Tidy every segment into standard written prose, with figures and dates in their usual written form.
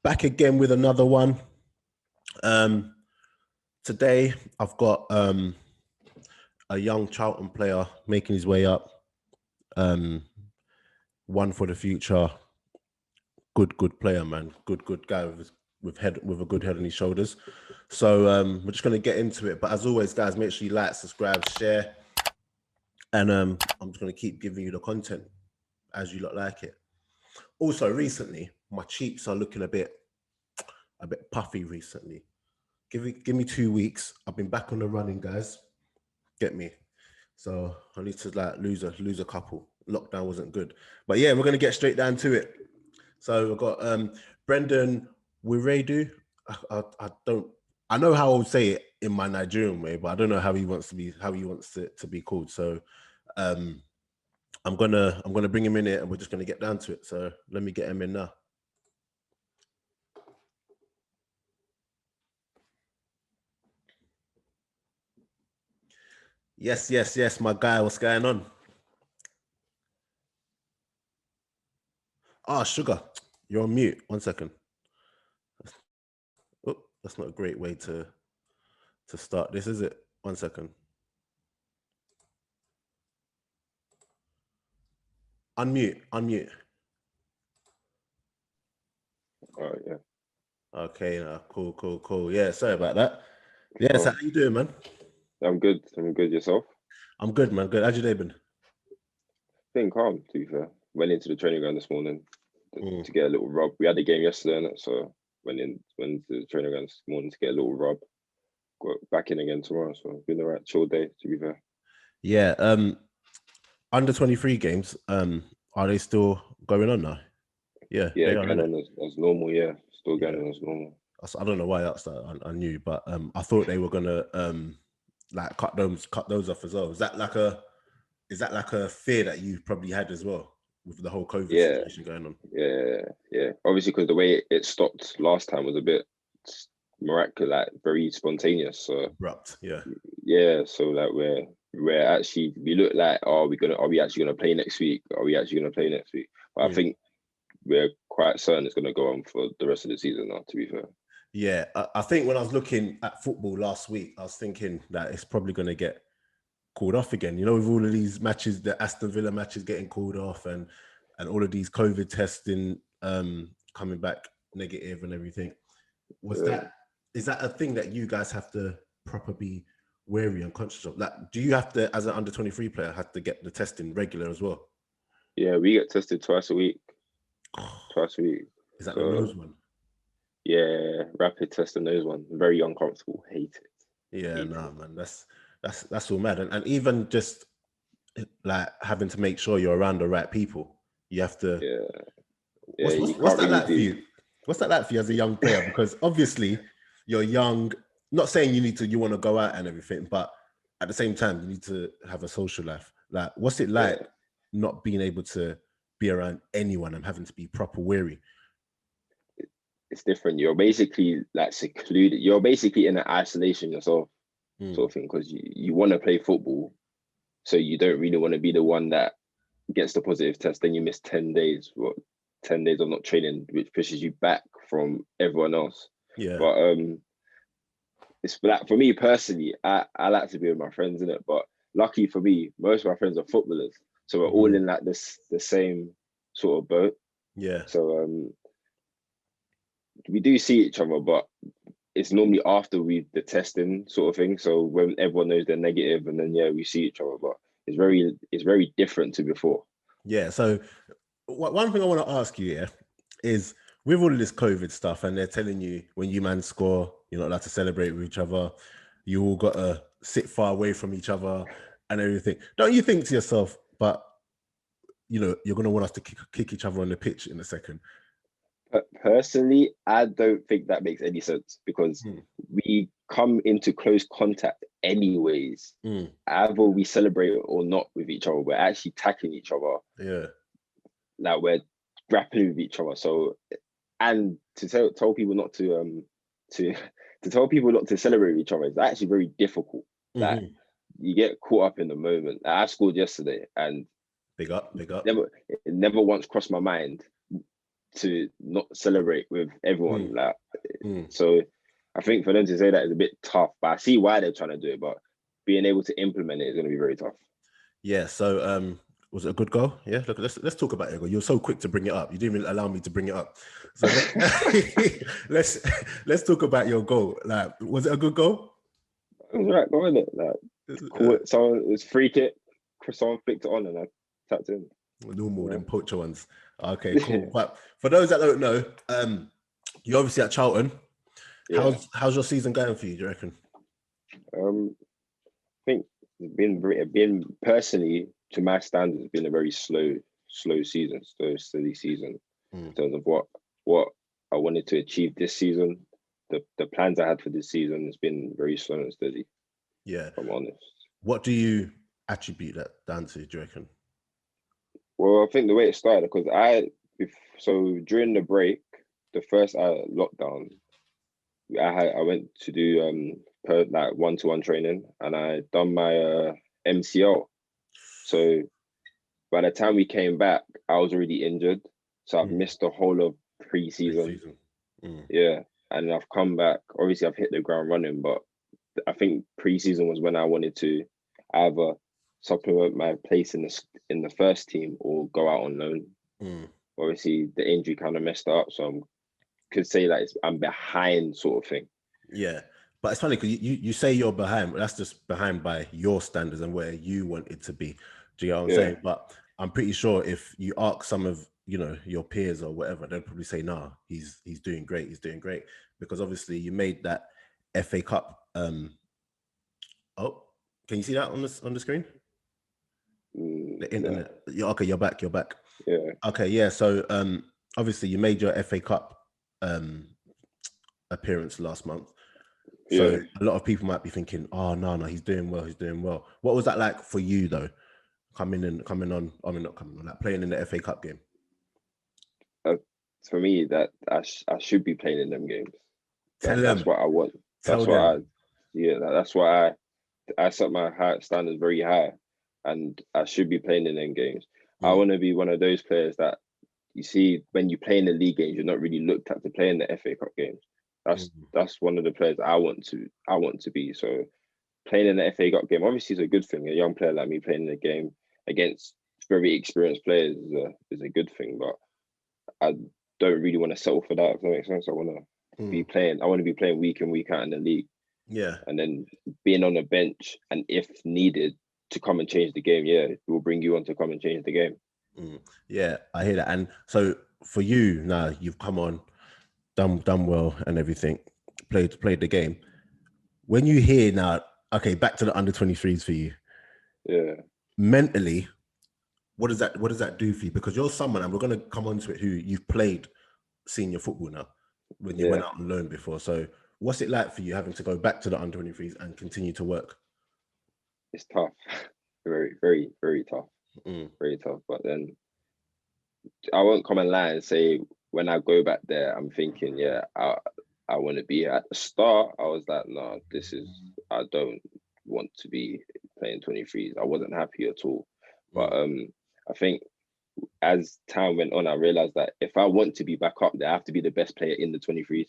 Back again with another one. Today I've got a young Charlton player making his way up. One for the future. Good player, man. Good guy with a good head on his shoulders. So we're just gonna get into it. But as always, guys, make sure you like, subscribe, share, and I'm just gonna keep giving you the content as you lot like it. Also, recently my cheeks are looking a bit puffy recently. Give me 2 weeks. I've been back on the running, guys. Get me. So I need to like lose a couple. Lockdown wasn't good. But yeah, we're gonna get straight down to it. So we've got Brendan Wiredu. I know how I would say it in my Nigerian way, but I don't know how he wants it to be called. So I'm gonna bring him in here and we're just gonna get down to it. So let me get him in now. Yes, my guy. What's going on? Sugar, you're on mute. 1 second. Oh, that's not a great way to start this, is it? 1 second. Unmute. Oh, yeah. Okay, cool. Yeah, sorry about that. Yeah, so how you doing, man? I'm good. Yourself? I'm good, man. Good. How's your day been? Been calm, to be fair. Went into the training ground this morning to get a little rub. We had the game yesterday, so went into the training ground this morning to get a little rub. Got back in again tomorrow, so it's been a right chill day, to be fair. Yeah. Under 23 games, are they still going on now? Yeah, Yeah, they are, going on as normal. Yeah, still going on as normal. I don't know why that's I knew, but I thought they were gonna like cut those off as well. Is that like a fear that you probably had as well with the whole COVID situation going on? Yeah. Obviously, because the way it stopped last time was a bit miraculous, like very spontaneous. So abrupt. Yeah. So like we're actually, we look like, are we actually gonna play next week? But I think we're quite certain it's gonna go on for the rest of the season now, to be fair. Yeah, I think when I was looking at football last week, I was thinking that it's probably going to get called off again. You know, with all of these matches, the Aston Villa matches getting called off, and all of these COVID testing coming back negative and everything. Is that a thing that you guys have to properly be wary and conscious of? Like, do you have to, as an under 23 player, have to get the testing regular as well? Yeah, we get tested twice a week. Is that the nose one? Yeah, rapid test and nose one. Very uncomfortable. Hate it. Yeah, man. That's all mad. And even just like having to make sure you're around the right people. You have to. Yeah. What's that like for you? What's that like for you as a young player? Because obviously you're young. Not saying you want to go out and everything, but at the same time you need to have a social life. Like, what's it like not being able to be around anyone and having to be proper wary? It's different. You're basically like secluded. You're basically in an isolation yourself, sort of thing, because you want to play football, so you don't really want to be the one that gets the positive test. Then you miss 10 days. 10 days of not training, which pushes you back from everyone else. Yeah. But it's like, for me personally, I like to be with my friends in it. But lucky for me, most of my friends are footballers, so we're all in like the same sort of boat. Yeah. So we do see each other, but it's normally after the testing sort of thing. So when everyone knows they're negative, and then we see each other. But it's very different to before. Yeah. So one thing I want to ask you is, with all of this COVID stuff, and they're telling you when you man score, you're not allowed to celebrate with each other. You all got to sit far away from each other and everything. Don't you think to yourself, but you're going to want us to kick each other on the pitch in a second? Personally, I don't think that makes any sense, because we come into close contact anyways. Either we celebrate or not with each other, we're actually tackling each other. Yeah. Like, we're grappling with each other. So, and to tell people not to tell people not to celebrate with each other is actually very difficult. Like, you get caught up in the moment. Like, I scored yesterday, and big up. It never once crossed my mind to not celebrate with everyone. Like, so I think for them to say that is a bit tough, but I see why they're trying to do it, but being able to implement it is going to be very tough. Yeah. So, was it a good goal? Yeah. Look, let's talk about it. You're so quick to bring it up. You didn't even allow me to bring it up. So let's talk about your goal. Like, was it a good goal? It was right, go in it. Like, someone, it was free kick. Someone flicked it on and I tapped in. Normal, them poacher ones. Okay, cool. But for those that don't know, you're obviously at Charlton. Yeah. How's your season going for you? Do you reckon? I think it's been personally, to my standards, it's been a very slow season, steady season in terms of what I wanted to achieve this season. The plans I had for this season has been very slow and steady. Yeah, if I'm honest. What do you attribute that down to? Do you reckon? Well, I think the way it started, because so during the break, the first lockdown, I went to do like one-to-one training, and I done my MCL. So by the time we came back, I was already injured, so I've missed the whole of pre-season. Yeah, and I've come back. Obviously, I've hit the ground running, but I think pre-season was when I wanted to either supplement my place in the first team or go out on loan. Obviously, the injury kind of messed up, so I could say that I'm behind, sort of thing. Yeah, but it's funny because you say you're behind, but that's just behind by your standards and where you want it to be. Do you know what I'm saying? But I'm pretty sure if you ask some of your peers or whatever, they'll probably say, "Nah, he's doing great. He's doing great," because obviously you made that FA Cup. Oh, can you see that on the screen? The internet. Yeah. Okay, you're back. Yeah. Okay, yeah. So obviously you made your FA Cup appearance last month. So a lot of people might be thinking, "Oh no, he's doing well. He's doing well." What was that like for you though? Coming on. I mean, not coming on. Like playing in the FA Cup game. For me, that I should be playing in them games. That's what I want. That's why I set my standards very high, and I should be playing in them games. I want to be one of those players that you see when you play in the league games, you're not really looked at to play in the FA Cup games. That's one of the players I want to be. So playing in the FA Cup game obviously is a good thing. A young player like me playing in the game against very experienced players is a good thing. But I don't really want to settle for that, if that makes sense. I want to be playing. I want to be playing week in, week out in the league. Yeah. And then being on the bench, and if needed to come and change the game, we'll bring you on to come and change the game. Yeah, I hear that. And so for you now, you've come on, done well and everything, played the game. When you hear now, okay, back to the under-23s for you. Yeah. Mentally, what does that do for you? Because you're someone, and we're going to come on to it, who you've played senior football now when you went out on loan before. So what's it like for you having to go back to the under-23s and continue to work? It's tough. Very, very, very tough. Very tough. But then I won't come and lie and say when I go back there, I'm thinking, I want to be here. At the start, I was like, no, I don't want to be playing 23s. I wasn't happy at all. But I think as time went on, I realized that if I want to be back up there, I have to be the best player in the 23s.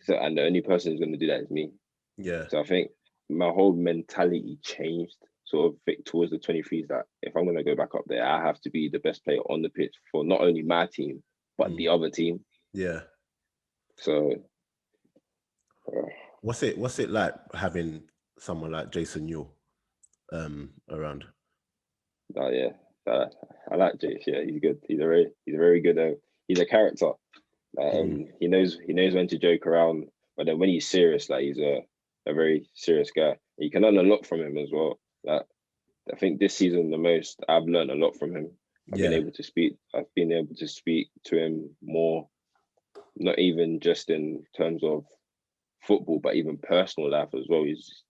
So, and the only person who's going to do that is me. Yeah. So I think my whole mentality changed sort of towards the 23s, that if I'm going to go back up there, I have to be the best player on the pitch for not only my team, but the other team. Yeah. So what's it like having someone like Jason Newell around? I like Jace. Yeah, he's good. He's a very good. He's a character. He knows when to joke around, but then when he's serious, like he's a very serious guy. You can learn a lot from him as well. Like I think this season the most I've learned a lot from him. I've been able to speak to him more, not even just in terms of football, but even personal life as well. He's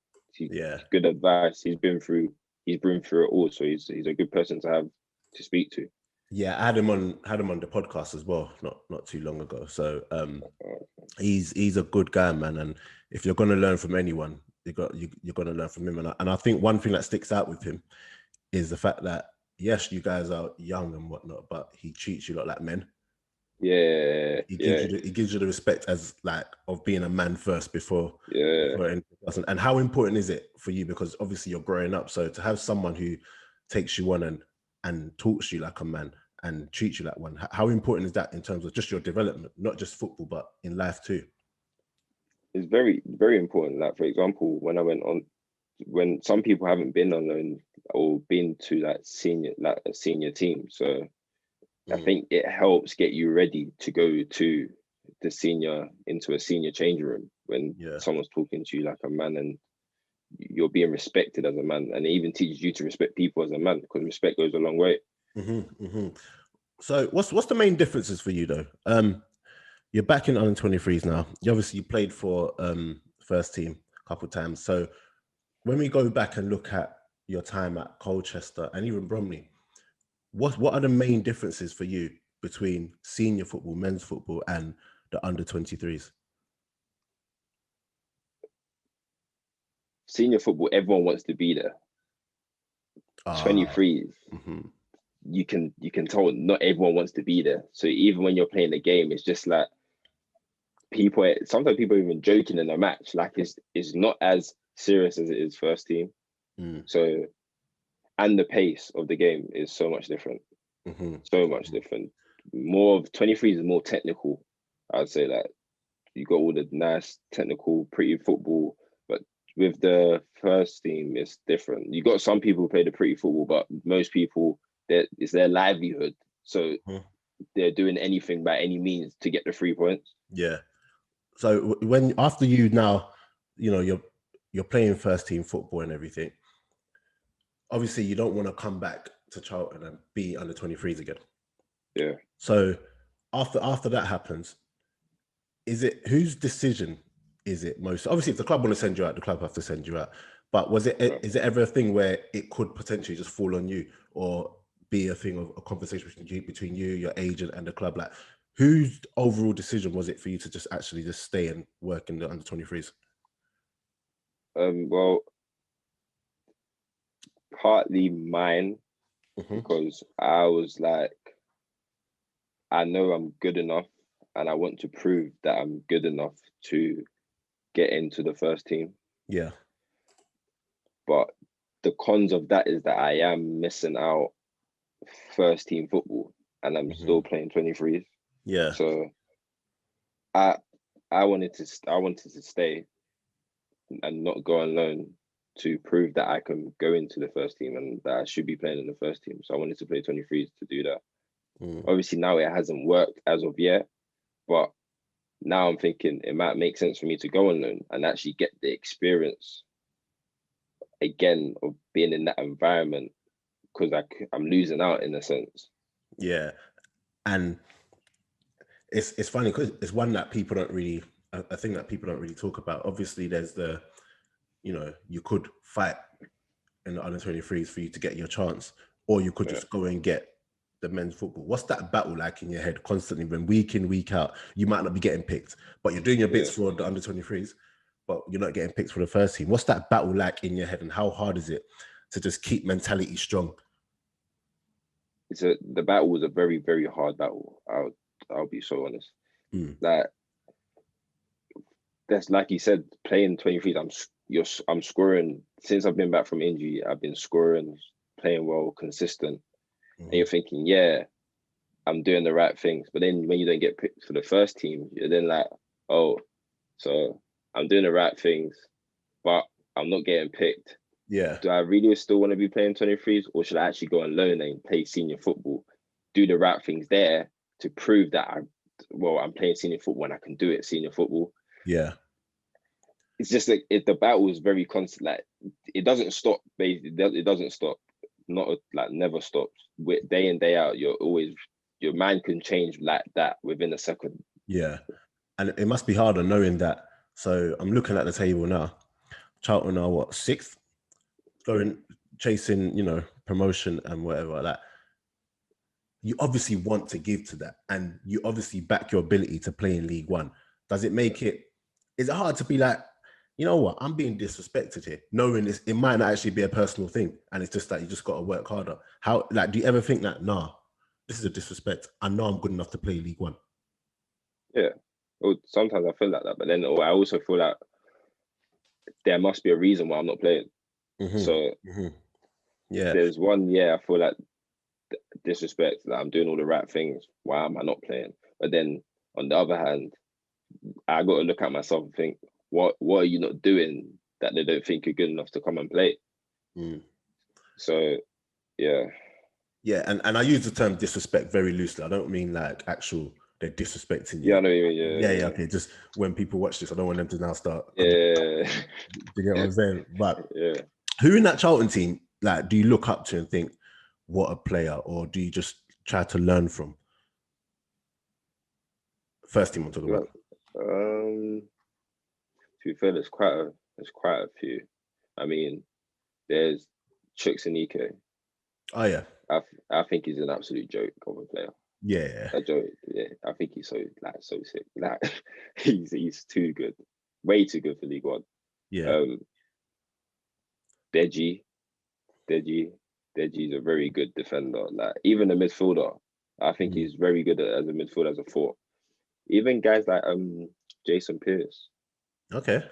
good advice. He's been through it all, so he's a good person to have to speak to. Yeah, I had him on the podcast as well, not too long ago. So he's a good guy, man. And if you're gonna learn from anyone, you're gonna learn from him. And I think one thing that sticks out with him is the fact that yes, you guys are young and whatnot, but he treats you like men. Yeah, It gives yeah, you it gives you the respect as like of being a man first before yeah. anything else. And how important is it for you? Because obviously you're growing up, so to have someone who takes you on and talks to you like a man and treats you like one, how important is that in terms of just your development, not just football but in life too? It's very, very important. Like, for example, when I went on, when some people haven't been on loan or been to like a senior team, so I think it helps get you ready to go to into a senior change room when Yeah. someone's talking to you like a man and you're being respected as a man, and it even teaches you to respect people as a man because respect goes a long way. So what's the main differences for you though? You're back in under 23s now. You played for first team a couple of times. So when we go back and look at your time at Colchester and even Bromley, what are the main differences for you between senior football, men's football, and the under 23s? Senior football, everyone wants to be there. 23s, you can tell not everyone wants to be there. So even when you're playing the game, it's just like sometimes people are even joking in a match. Like it's not as serious as it is first team. So, and the pace of the game is so much different. So much different. More of 23s is more technical. I'd say that you got all the nice technical, pretty football, but with the first team, it's different. You got some people who play the pretty football, but most people, it's their livelihood. So they're doing anything by any means to get the 3 points. Yeah. So when after you now, you're playing first team football and everything. Obviously, you don't want to come back to Charlton and be under 23s again. Yeah. So after that happens, is it whose decision is it most? Obviously, if the club want to send you out, the club have to send you out. But is it ever a thing where it could potentially just fall on you, or be a thing of a conversation between you, your agent, and the club? Like, whose overall decision was it for you to just stay and work in the under 23s? Well, partly mine, because I was like, I know I'm good enough and I want to prove that I'm good enough to get into the first team. Yeah. But the cons of that is that I am missing out first team football and I'm still playing 23s. Yeah. So I wanted to stay and not go on loan to prove that I can go into the first team and that I should be playing in the first team. So I wanted to play 23s to do that. Obviously now it hasn't worked as of yet, but now I'm thinking it might make sense for me to go on loan and actually get the experience again of being in that environment, because I'm losing out in a sense. Yeah. And it's funny because it's one that people don't really, a thing that people don't really talk about. Obviously there's the, you could fight in the under 23s for you to get your chance, or you could just go and get the men's football. What's that battle like in your head constantly when week in, week out, you might not be getting picked, but you're doing your bits for the under 23s, but you're not getting picked for the first team? What's that battle like in your head, and how hard is it to just keep mentality strong? The battle was a very, very hard battle. I'll be so honest. That that's like you said, playing 23s, I'm scoring since I've been back from injury. I've been scoring, playing well, consistent. And you're thinking, yeah, I'm doing the right things. But then when you don't get picked for the first team, you're then like, oh, so I'm doing the right things, but I'm not getting picked. Yeah. Do I really still want to be playing 23s, or should I actually go on loan and play senior football, do the right things there to prove that I'm playing senior football and I can do it senior football? Yeah. It's just like the battle is very constant. Like it doesn't stop. Basically, it doesn't stop. Not like never stops. Day in, day out, your mind can change like that within a second. Yeah. And it must be harder knowing that. So I'm looking at the table now. Charlton are what, 6th? Chasing, promotion and whatever. Like, you obviously want to give to that, and you obviously back your ability to play in League One. Is it hard to be like, you know what, I'm being disrespected here, knowing it might not actually be a personal thing, and it's just that you just got to work harder? Do you ever think that, nah, this is a disrespect, I know I'm good enough to play League One? Yeah. Well, sometimes I feel like that, but then I also feel like there must be a reason why I'm not playing. So yeah, there's one, I feel like disrespect, that I'm doing all the right things. Why am I not playing? But then on the other hand, I got to look at myself and think, what are you not doing that they don't think you're good enough to come and play? So yeah. Yeah, and I use the term disrespect very loosely. I don't mean like actual they're disrespecting you. Yeah, I know what you mean. Yeah, okay. Just when people watch this, I don't want them to now start. Yeah. Do you get what I'm saying? But Yeah. who in that Charlton team, like, do you look up to and think, what a player, or do you just try to learn from? First team I'm talking about. To be fair, there's quite a few. I mean, there's Chooks and Ike. Oh yeah. I think he's an absolute joke of a player. Yeah. A joke. Yeah, I think he's so sick. Like he's too good, way too good for League One. Yeah. Deji, Deji's a very good defender. Like even a midfielder, I think he's very good as a midfielder, as a four. Even guys like Jason Pierce. Okay.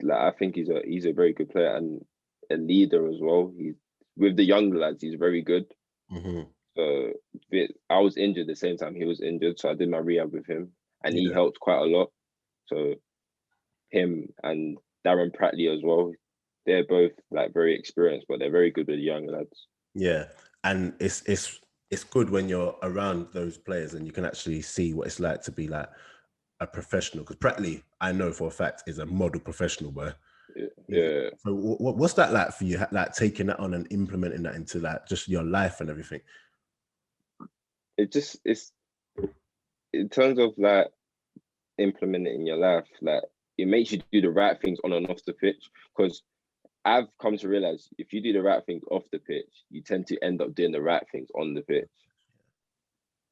Like I think he's a very good player and a leader as well. He's with the younger lads. He's very good. So I was injured the same time he was injured, so I did my rehab with him, and he helped quite a lot. So him and Darren Prattley as well. They're both like very experienced, but they're very good with the young lads. Yeah, and it's good when you're around those players and you can actually see what it's like to be like a professional. Because Prattley, I know for a fact, is a model professional, bro. Yeah. So what's that like for you? Like taking that on and implementing that into like just your life and everything. It's in terms of like implementing in your life, like it makes you do the right things on and off the pitch. Because I've come to realize if you do the right things off the pitch, you tend to end up doing the right things on the pitch.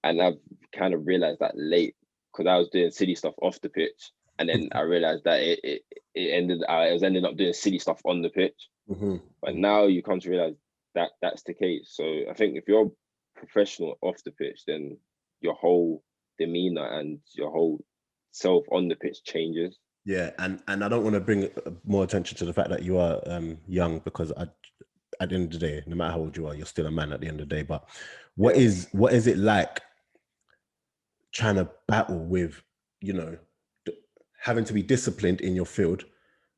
And I've kind of realized that late, because I was doing silly stuff off the pitch, and then I realized that I was ending up doing silly stuff on the pitch. But now you come to realize that that's the case. So I think if you're professional off the pitch, then your whole demeanor and your whole self on the pitch changes. Yeah, and I don't want to bring more attention to the fact that you are young, because at the end of the day, no matter how old you are, you're still a man at the end of the day. But what is it like trying to battle with, you know, having to be disciplined in your field,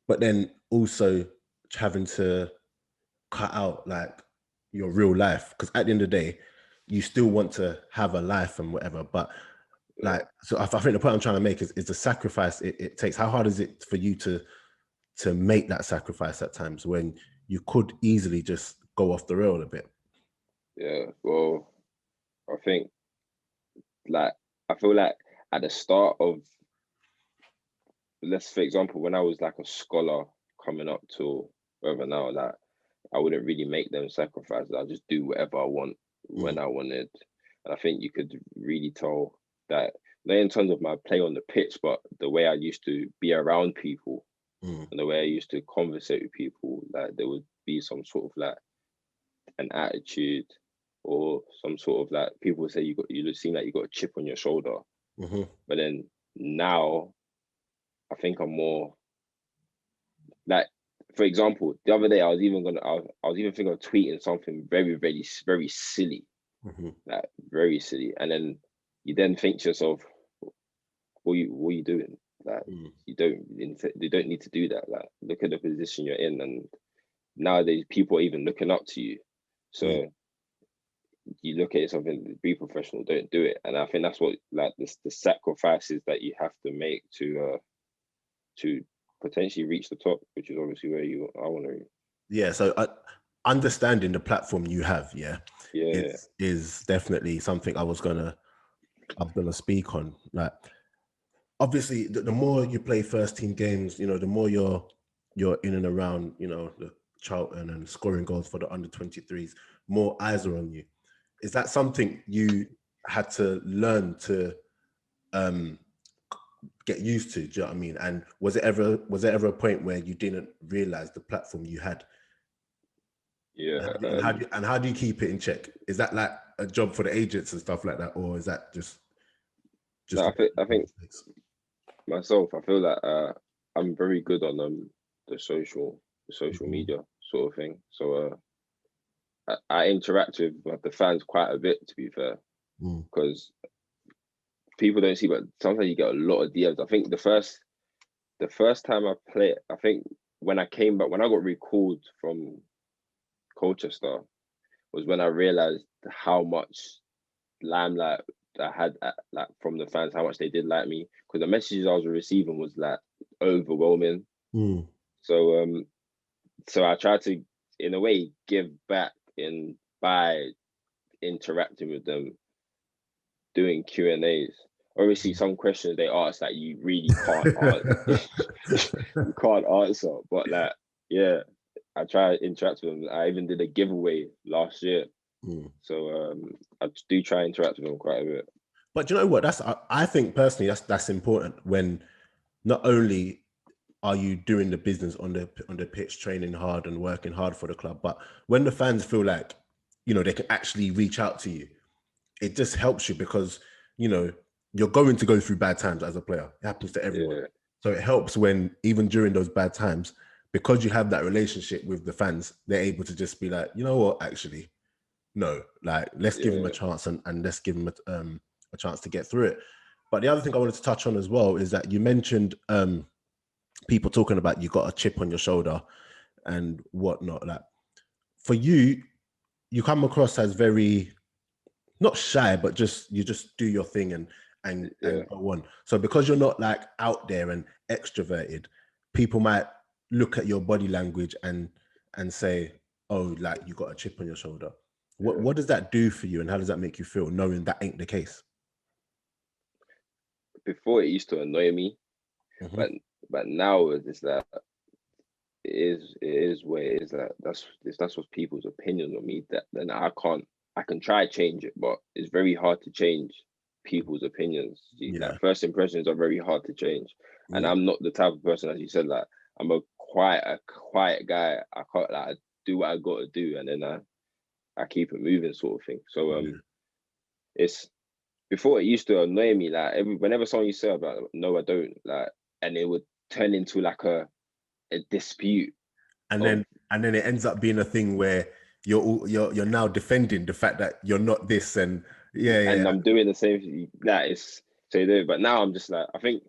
but then also having to cut out like your real life? Because at the end of the day, you still want to have a life and whatever, but like, so I think the point I'm trying to make is the sacrifice it takes. How hard is it for you to make that sacrifice at times when you could easily just go off the rail a bit? Yeah, well, I think I feel like at the start of, let's for example, when I was like a scholar coming up to wherever now, like I wouldn't really make them sacrifices. I'll just do whatever I want when I wanted. And I think you could really tell that, not in terms of my play on the pitch, but the way I used to be around people and the way I used to conversate with people, like there would be some sort of like an attitude or some sort of like, people would say you seem like you got a chip on your shoulder. But then now I think I'm more like, for example, the other day I was even thinking of tweeting something very, very, very silly, like very silly, and then you then think to yourself, what are you doing? Like you don't need to do that. Like look at the position you're in, and nowadays people are even looking up to you. So you look at yourself and be professional. Don't do it. And I think that's what, like, the sacrifices that you have to make to potentially reach the top, which is obviously where I want to reach. Yeah, so understanding the platform you have, is definitely something I was gonna speak on. Like, obviously, the more you play first team games, you know, the more you're in and around, you know, the Charlton and scoring goals for the under-23s, more eyes are on you. Is that something you had to learn to get used to? Do you know what I mean? And was there ever a point where you didn't realize the platform you had? Yeah. And how do you keep it in check? Is that like a job for the agents and stuff like that, or is that just? just No, I think mistakes? myself, I feel like I'm very good on the social Mhm. media sort of thing. So I interact with the fans quite a bit, to be fair, Mm. because people don't see, but sometimes you get a lot of DMs. I think the first time I played, I think when I came back, when I got recalled from Colchester, was when I realized how much limelight I had like from the fans, how much they did like me, because the messages I was receiving was like overwhelming. Mm. So so I tried to, in a way, give back in by interacting with them, doing Q&As. Obviously, some questions they ask that you really can't answer. You can't answer, but like, yeah, I try to interact with them. I even did a giveaway last year, Mm. so I do try to interact with them quite a bit. But you know what? I think personally that's important when not only are you doing the business on the pitch, training hard and working hard for the club, but when the fans feel like they can actually reach out to you, it just helps you because you're going to go through bad times as a player. It happens to everyone. Yeah, So it helps when even during those bad times, because you have that relationship with the fans, they're able to just be like, you know what, actually, no, like let's give him a yeah, chance and let's give him a chance to get through it. But the other thing I wanted to touch on as well is that you mentioned people talking about you got a chip on your shoulder and whatnot. Like for you, you come across as very not shy, but you just do your thing and yeah. go on. So because you're not like out there and extroverted, people might look at your body language and say, "Oh, like you got a chip on your shoulder." Yeah. What does that do for you, and how does that make you feel, knowing that ain't the case? Before it used to annoy me, Hmm. but now it's just that it is what it is. That that's what people's opinion on me. That then I can try change it, but it's very hard to change people's opinions. Yeah. Like first impressions are very hard to change, and Mm. I'm not the type of person, as you said. Like I'm a quiet guy. I can't like I do what I got to do, and then I keep it moving, sort of thing. So Yeah. it's before it used to annoy me. Like whenever someone used to say about no, I don't like, and it would turn into like a dispute and of then and then it ends up being a thing where you're now defending the fact that you're not this and and yeah. I'm doing the same thing. That is so you do. But now I'm just like I think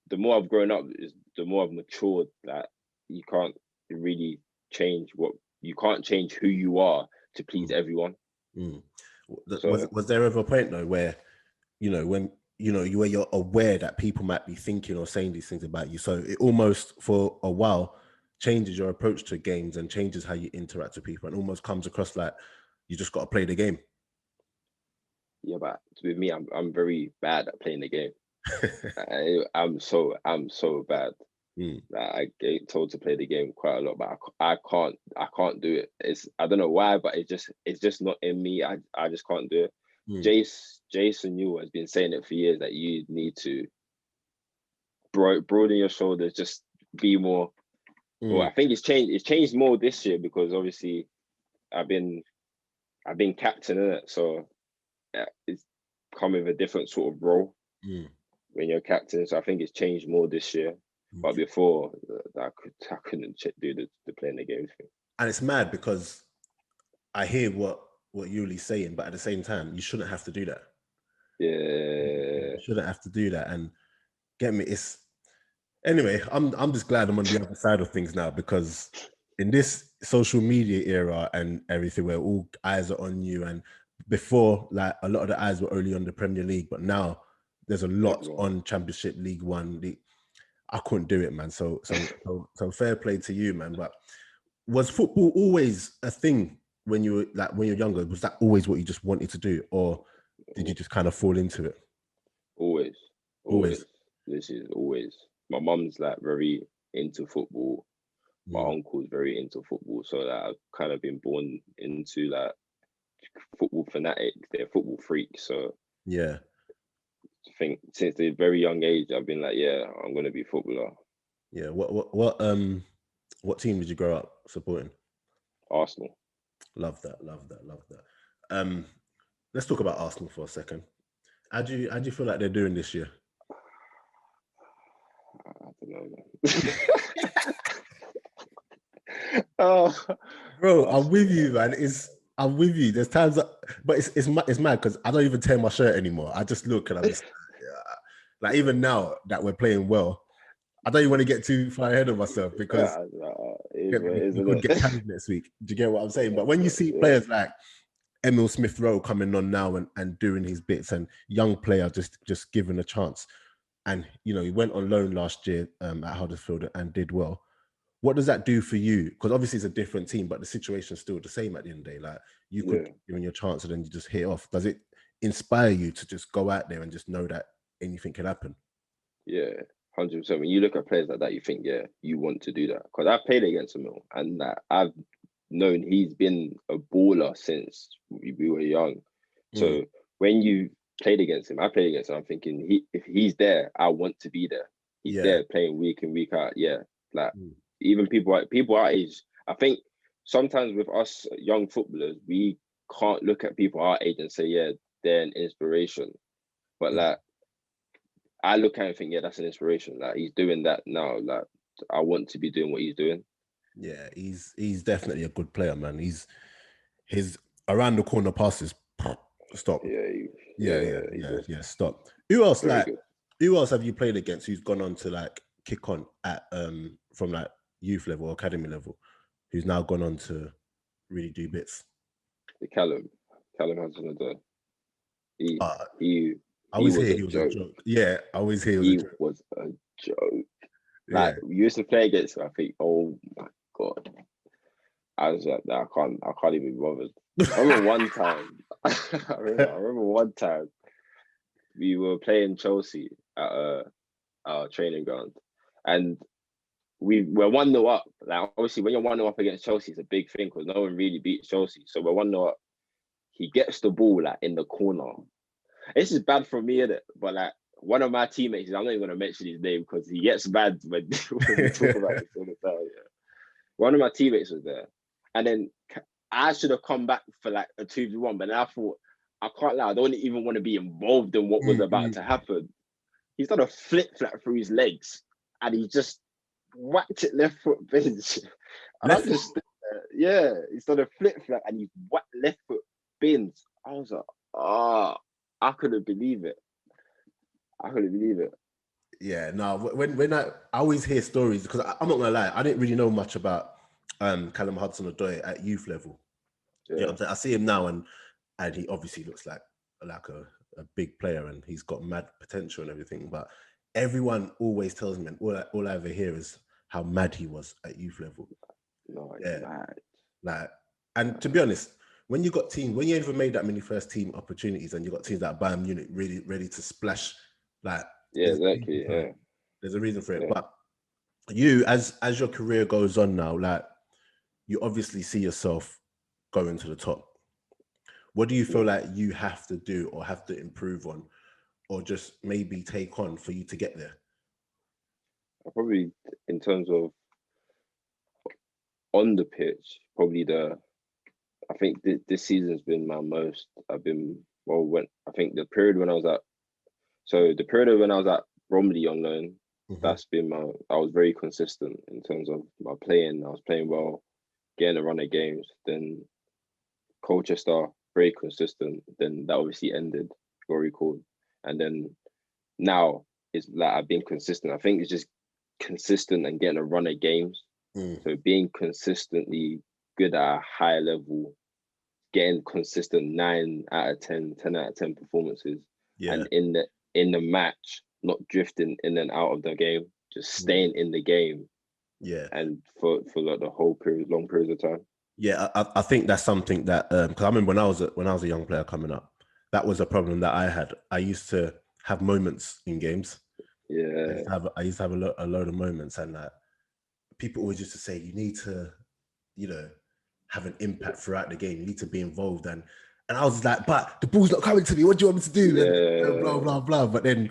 the more I've grown up is the more I've matured. That you can't really change what you can't change who you are to please Mm, everyone. mm. So Was there ever a point though where when where you're aware that people might be thinking or saying these things about you, so it almost for a while changes your approach to games and changes how you interact with people and almost comes across like you just got to play the game? yeah, but with me, I'm very bad at playing the game. I'm so bad. Mm, Like, I get told to play the game quite a lot, but I can't do it. It's I don't know why, but it's just not in me. I just can't do it. mm, Jason Newell has been saying it for years that you need to broaden your shoulders, just be more. Well, mm. I think it's changed. It's changed more this year because obviously I've been I've been captain in it, so it's come with a different sort of role Mm. when you're captain. So I think it's changed more this year. Mm. But before, I couldn't do the playing the game thing. And it's mad because I hear what Yuli's saying, but at the same time, you shouldn't have to do that. Yeah, You shouldn't have to do that. And get me, it's anyway. I'm just glad I'm on the other side of things now because in this social media era and everything, where all eyes are on you, and before, like a lot of the eyes were only on the Premier League, but now there's a lot everyone. on Championship, League One. I couldn't do it, man. So fair play to you, man. But was football always a thing when you were like when you're younger? Was that always what you just wanted to do, or did you just kind of fall into it? Always, Always. always. This is always. My mum's like very into football. My Mm, uncle's very into football, so that I've kind of been born into like football fanatics. They're football freaks. So yeah. I think since a very young age, I've been like, yeah, I'm gonna be a footballer. Yeah. What team did you grow up supporting? Arsenal. Love that. Love that. Love that. Let's talk about Arsenal for a second. How do you feel like they're doing this year? I don't know, man. Oh, Bro, I'm with Arsenal. you, man. I'm with you. There's times that, but it's mad because I don't even tear my shirt anymore. I just look and I'm just like, even now that we're playing well, I don't even want to get too far ahead of myself because It is what it is, we isn't could it? get carried next week. Do you get what I'm saying? But when you see Yeah, players like Emil Smith Rowe coming on now and doing his bits, and young player just given a chance, and he went on loan last year at Huddersfield and did well. What does that do for you? Because obviously it's a different team, but the situation's still the same at the end of the day. Like, you could yeah, give him your chance and then you just hit off. Does it inspire you to just go out there and just know that anything can happen? yeah. 100%. When you look at players like that, you think, yeah, you want to do that. Because I played against him, and I've known he's been a baller since we were young. Mm. So when you played against him, I played against him. I'm thinking, if he's there, I want to be there. He's Yeah. there playing week in, week out. Yeah, like Mm. even people our age. I think sometimes with us young footballers, we can't look at people our age and say, yeah, they're an inspiration. But Yeah. like, I look at him and think, yeah, that's an inspiration. Like, he's doing that now. Like, I want to be doing what he's doing. Yeah, he's definitely a good player, man. His around the corner passes, stop. Yeah, he's Stop. Who else very like good. who else have you played against who's gone on to like kick on at from like youth level or academy level, who's now gone on to really do bits? The Callum Hudson-Odoi. He Uh, he I he always was hear a he was a joke. joke. Yeah, I always hear he was a He joke. was a joke. Yeah. Like, we used to play against him. I think, oh my god, I was like, nah, I can't even be bothered. I remember one time. I remember one time we were playing Chelsea at our training ground, and we were 1-0 up. Like, obviously, when you're 1-0 up against Chelsea, it's a big thing because no one really beats Chelsea. So we're 1-0 up. He gets the ball like in the corner. This is bad for me, innit? But like, one of my teammates, I'm not even gonna mention his name because he gets mad when we talk about this all the time. Yeah. One of my teammates was there, and then I should have come back for like a 2v1, but then I thought, I can't lie, I don't even want to be involved in what was about to happen. He's done a flip flap through his legs, and he just whacked it left foot bins. And I'm Left foot. just yeah, he's done a flip flap and he whacked left foot bins. I was like, I couldn't believe it. I couldn't believe it. Yeah, no. When I always hear stories because I'm not gonna lie, I didn't really know much about Callum Hudson-Odoi at youth level. Yeah, Yeah, I see him now, and he obviously looks like a big player, and he's got mad potential and everything. But everyone always tells me, and all I ever hear is how mad he was at youth level. no, it's Yeah, mad. like, and to be honest, when you got teams, when you ever made that many first team opportunities, and you got teams like Bayern Munich really ready to splash, like Yeah, there's a reason exactly. for it. Yeah, There's a reason for it. yeah. But you, as your career goes on now, like, you obviously see yourself going to the top. What do you feel Mm. like you have to do or have to improve on, or just maybe take on for you to get there? I probably, in terms of on the pitch, probably I think this season's been my most. I've been, well, when I think the period when I was at, so the period when I was at Bromley on loan, Mm-hmm. that's been I was very consistent in terms of my playing. I was playing well, getting a run of games. Then Colchester, very consistent. Then that obviously ended, got recalled. And then now it's like I've been consistent. I think it's just consistent and getting a run of games. Mm. So being consistently good at a high level, getting consistent 9 out of 10, 10 out of 10 performances, Yeah. and in the match, not drifting in and out of the game, just Mm. staying in the game, Yeah. and for like the whole period, long periods of time. Yeah, I think that's something that because I remember when I was a young player coming up, that was a problem that I had. I used to have moments in games. Yeah, I used to have a load of moments, and people always used to say you need to, you know, have an impact throughout the game. You need to be involved, and I was like, but the ball's not coming to me. What do you want me to do? And blah yeah, blah blah. But then,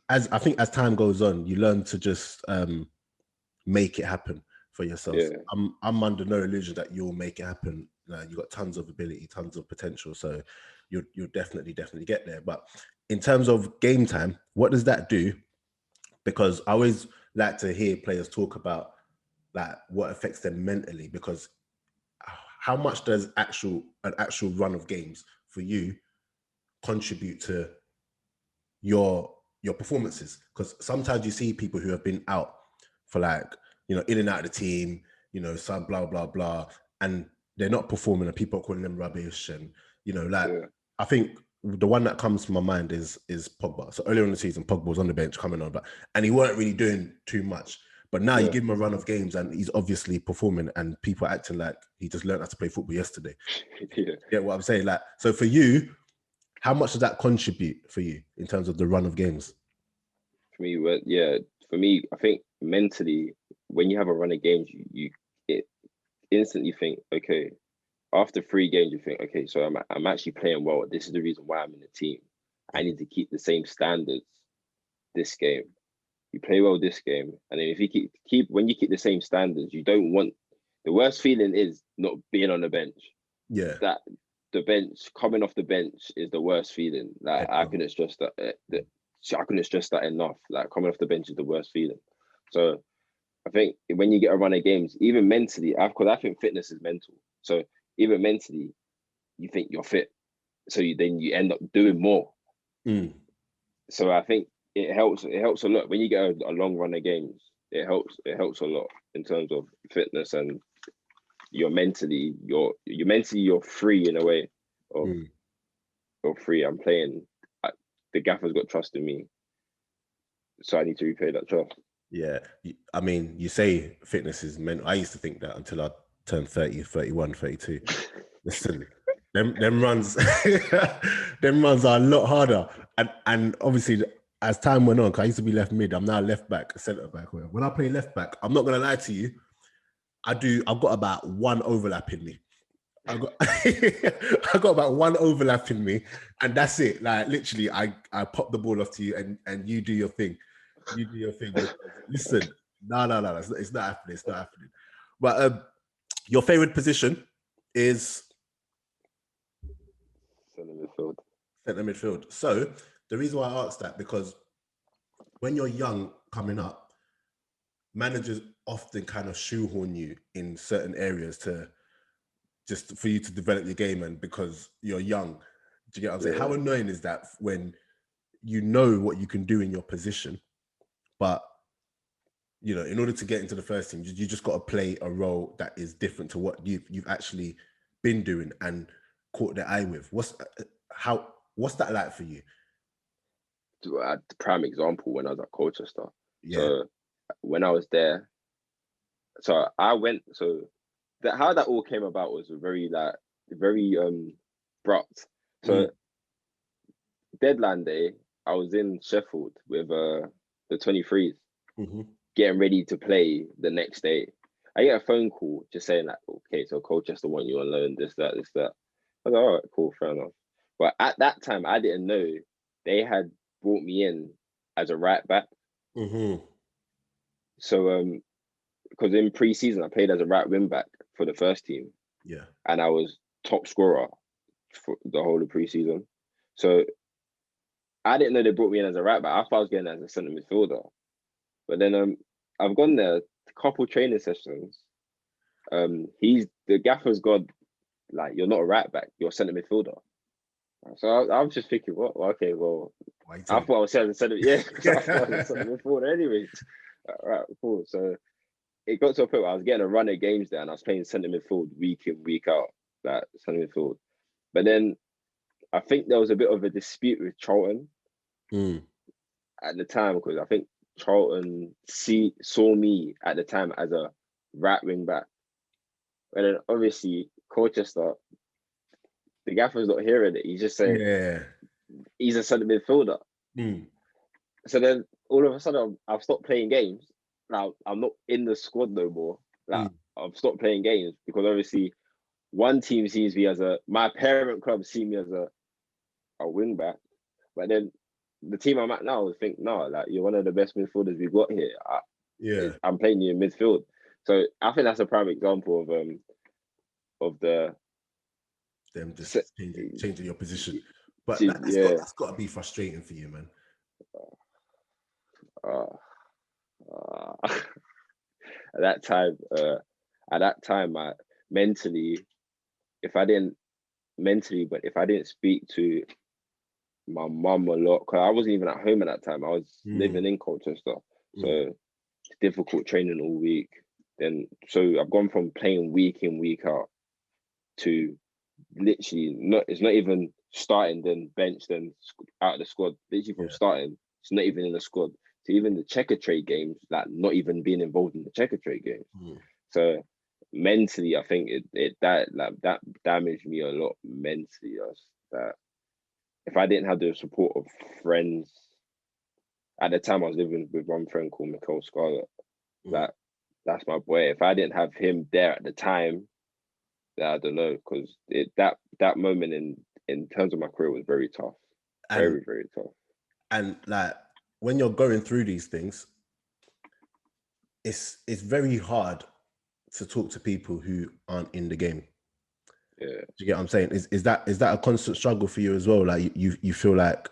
as I think as time goes on, you learn to just make it happen for yourself. yeah, I'm under no illusion that you'll make it happen you've got tons of ability, tons of potential. So you'll definitely get there. But in terms of game time, what does that do? Because I always like to hear players talk about like what affects them mentally, because how much does an actual run of games for you contribute to your performances? Because sometimes you see people who have been out for like, in and out of the team, some blah blah blah, and they're not performing, and people are calling them rubbish, and I think the one that comes to my mind is Pogba. So earlier in the season, Pogba was on the bench coming on, and he weren't really doing too much. But now you give him a run of games and he's obviously performing, and people are acting like he just learned how to play football yesterday. Get what I'm saying? Like, so for you, how much does that contribute for you in terms of the run of games? For me, I think mentally, when you have a run of games, you instantly think, okay, after 3 games, you think, okay, so I'm actually playing well. This is the reason why I'm in the team. I need to keep the same standards this game. You play well this game, and then if you keep when you keep the same standards, you don't want, the worst feeling is not being on the bench. Yeah, that the bench, coming off the bench is the worst feeling. Like I couldn't stress that. I couldn't stress that enough. Like coming off the bench is the worst feeling. So I think when you get a run of games, even mentally, because I think fitness is mental. So even mentally, you think you're fit, so then you end up doing more. So I think it helps a lot when you get a long run of games. It helps a lot in terms of fitness, and you're mentally free in a way of you're free. I'm playing. The gaffer's got trust in me, so I need to repay that trust. Yeah, I mean, you say fitness is mental. I used to think that until I turned 30, 31, 32. Listen, them runs, them runs are a lot harder. And obviously, as time went on, because I used to be left mid, I'm now left back, centre back. When I play left back, I'm not gonna lie to you, I've got about one overlap in me. I got about one overlap in me, and that's it. Like literally, I pop the ball off to you, and you do your thing. You do your thing. Listen, no, it's not happening. It's not happening. But your favorite position is centre midfield. So the reason why I asked that, because when you're young coming up, managers often kind of shoehorn you in certain areas to just for you to develop your game, and because you're young. Do you get what I'm saying? How annoying is that when you know what you can do in your position, but in order to get into the first team, you just got to play a role that is different to what you've actually been doing and caught the eye with. What's that like for you? The prime example, when I was at Colchester. Yeah. So when I was there, so I went. So how that all came about was very abrupt. So deadline day, I was in Sheffield with the 23s, getting ready to play the next day. I get a phone call just saying like, okay, so Colchester want you on loan, this, that. I was like, all right, cool, fair enough. But at that time, I didn't know they had brought me in as a right back. So because in pre-season I played as a right wing back for the first team. Yeah. And I was top scorer for the whole of pre-season. So I didn't know they brought me in as a right back. I thought I was getting as a centre midfielder. But then I've gone there a couple training sessions. The gaffer's got like, you're not a right back, you're a centre midfielder. So I was just thinking, what? Well, okay, well, I thought I was centre midfielder anyways. Right, cool. So it got to a point where I was getting a run of games there, and I was playing centre midfield week in, week out, like centre midfield. But then I think there was a bit of a dispute with Charlton at the time, because I think Charlton saw me at the time as a right wing back. And then obviously Colchester, the gaffer's not hearing it. He's just saying he's a centre midfielder. So then all of a sudden I've stopped playing games. Now I'm not in the squad no more. Like I've stopped playing games because obviously one team sees me as my parent club see me as a wing back, but then the team I'm at now think, no, like you're one of the best midfielders we've got here. I'm playing you in midfield. So I think that's a prime example of the them just So, changing your position. But yeah. that's got to be frustrating for you, man. At that time, I mentally, but if I didn't speak to my mum a lot, because I wasn't even at home at that time. I was living in Colchester, so it's difficult training all week. Then, so I've gone from playing week in, week out to literally it's not even starting, then bench, then out of the squad. Literally from starting, it's not even in the squad. To even the checker trade games, like not even being involved in the checker trade games. So mentally, I think that damaged me a lot mentally. That if I didn't have the support of friends, at the time I was living with one friend called Michael Scarlett. That's my boy. If I didn't have him there at the time, I don't know, because that moment in terms of my career was very tough, very tough. And like when you're going through these things, it's very hard to talk to people who aren't in the game. Yeah. Do you get what I'm saying? Is that a constant struggle for you as well? Like you feel like,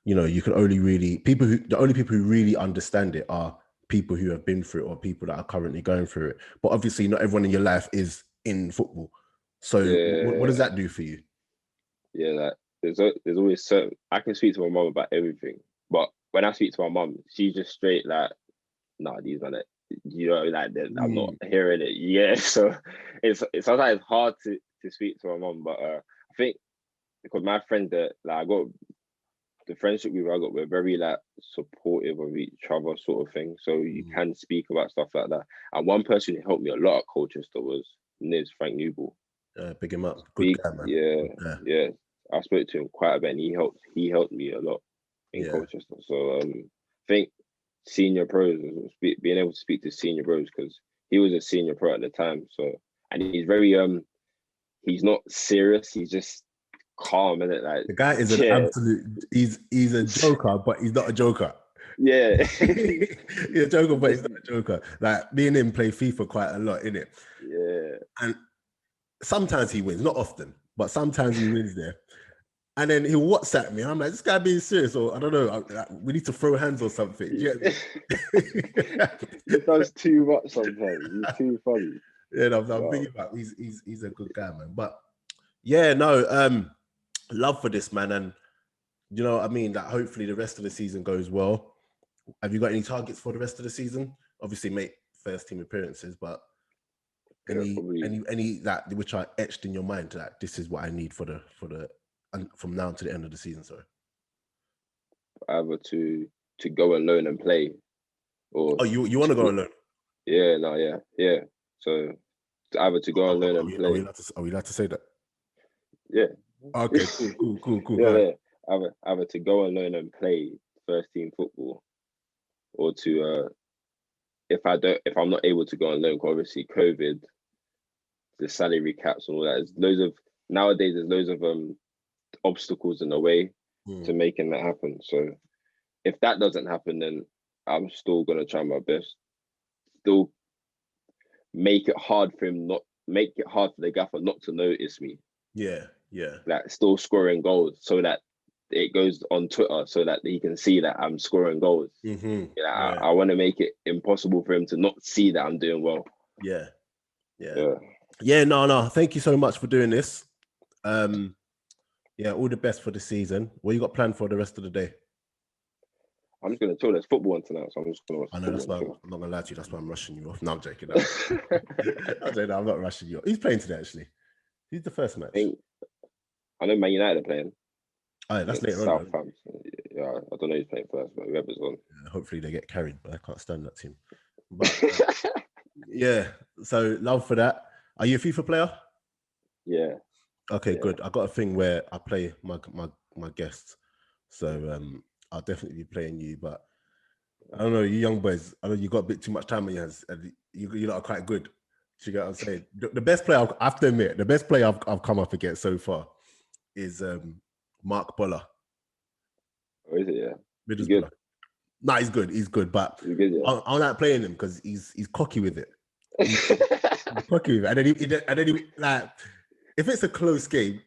you know, you can only really the only people who really understand it are people who have been through it or people that are currently going through it. But obviously not everyone in your life is in football. So what does that do for you? Yeah, like there's always certain, I can speak to my mum about everything, but when I speak to my mum, she's just straight like, nah, these man, you know, like I'm not hearing it. Yeah, so it's sometimes hard to speak to my mum, but I think because my friends that like I got the friendship we're very like supportive of each other sort of thing. So you can speak about stuff like that. And one person who helped me a lot at Colchester was Frank Newball. Pick him up. Good guy, man. Yeah. I spoke to him quite a bit and he helped me a lot in Colchester. So I think senior pros, being able to speak to senior pros, because he was a senior pro at the time. So, and he's very he's not serious, he's just calm, isn't it? Like the guy is an absolute, he's a joker, but he's not a joker. Yeah. He's a joker, but he's not a joker. Like me and him play FIFA quite a lot, innit? Yeah. And sometimes he wins, not often, but sometimes he wins there. And then he'll WhatsApp me, and I'm like, this guy being serious, or I don't know, we need to throw hands or something. Do you get me? He does too much sometimes. He's too funny. Yeah, no, I'm thinking about he's a good guy, man. But yeah, no, love for this, man. And you know what I mean? That hopefully the rest of the season goes well. Have you got any targets for the rest of the season? Obviously, make first team appearances, but any that which are etched in your mind that this is what I need for the from now to the end of the season. Sorry, either to go alone and play, or you want to go alone? Yeah, no, yeah. So either to go alone and play. Are we allowed to say that? Yeah. Okay. Cool. Yeah. Either to go alone and play first team football, or to if I'm not able to go on loan, because obviously COVID, the salary caps and all that. Nowadays there's loads of obstacles in the way to making that happen. So if that doesn't happen, then I'm still gonna try my best. Still make it hard for the gaffer not to notice me. Yeah. Like still scoring goals, so that it goes on Twitter, so that he can see that I'm scoring goals. I want to make it impossible for him to not see that I'm doing well. Yeah. No. Thank you so much for doing this. All the best for the season. What you got planned for the rest of the day? I'm just gonna chill. There's football on tonight, so I'm just gonna watch. I know that's why I'm not gonna lie to you. That's why I'm rushing you off. No, I'm joking. I'm not rushing you off. Who's playing today? Actually, who's the first match? I know Man United are playing. Oh, yeah, that's later on. Southampton. Yeah, I don't know who's playing first, but whoever's on. Yeah, hopefully they get carried, but I can't stand that team. But yeah, so love for that. Are you a FIFA player? Yeah. Okay, good. I got a thing where I play my guests, so I'll definitely be playing you. But I don't know, you young boys. I know you got a bit too much time on your hands, and you lot are quite good. You get what I'm saying? The best player, I have to admit, the best player I've come up against so far is Mark Boller. Oh, is it? Yeah. Middlesbrough. No, he's good. He's good, but he's good, yeah. I don't like playing him because he's cocky with it. He's cocky with it, and then he like if it's a close game,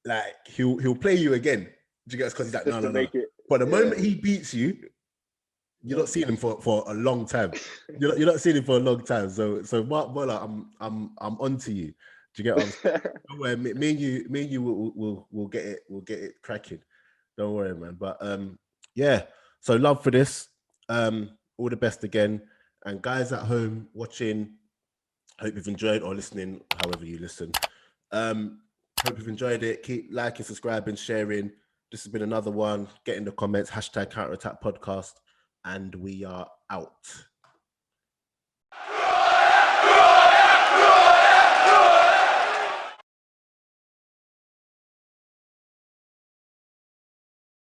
like he'll play you again. Do you get us? Because he's like, Just no. to make it. But the Yeah. moment he beats you, you're not seeing him for a long time. You're not seeing him for a long time. So Mark Bola, I'm onto you. Do you get what I'm saying? Don't worry, me and you will get it. We'll get it cracking. Don't worry, man. But yeah. So love for this. All the best again. And guys at home watching, hope you've enjoyed, or listening, however you listen. Hope you've enjoyed it. Keep liking, subscribing, sharing. This has been another one. Get in the comments, #CounterAttack Podcast. And we are out.